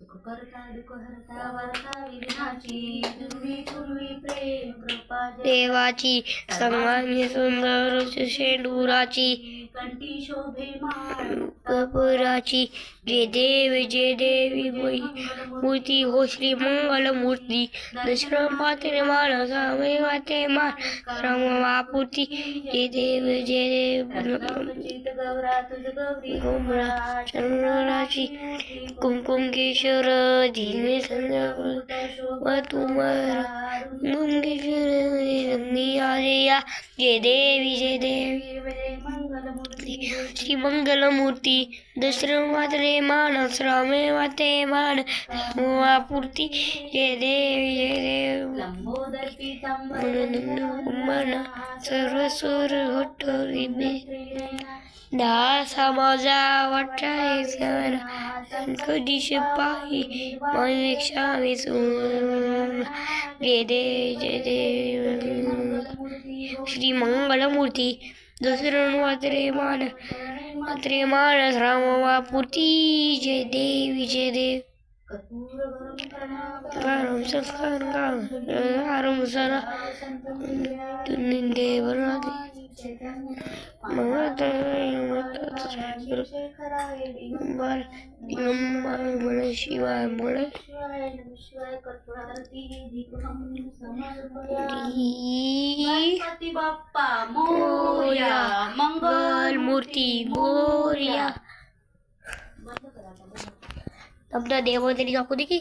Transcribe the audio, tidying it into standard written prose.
सुख करता दुःख हरता वार्ता विघ्नाची पूर्वी पूर्वी प्रेम कृपा देवाची सर्वांनी सुंदर शेंडुराची कंठी शोभे माळ कपुराची जय देवी मूर्ती हो श्री मंगल मूर्ती दशरथ पात्र मान सामे वाते मान रामवापूर्ती जय देव चित गौरा तुझ गौरी गोमरा चंद्राची कुमकुम केशर धीमे संध्या तुमारा आर्या जय देवी श्री मंगल मूर्ती दशरथ मात्रे मानस रामे वाते मान रामवापूर्ती जय देव लंबोदर पीतांबर मना सर्व सुर होठोरी दासा माझा वाटाय सारा कधी शिपाई मनेक्षा विसून जय देव श्री मंगल मूर्ती दशरथ मात्रे मानस रामवापूर्ती जय देव परम संस्कार आरंभ सरा शिवाय गणपती बाप्पा मोरया मंगल मूर्ती मोरया. आपल्या देवाला तरी दाखवू दे की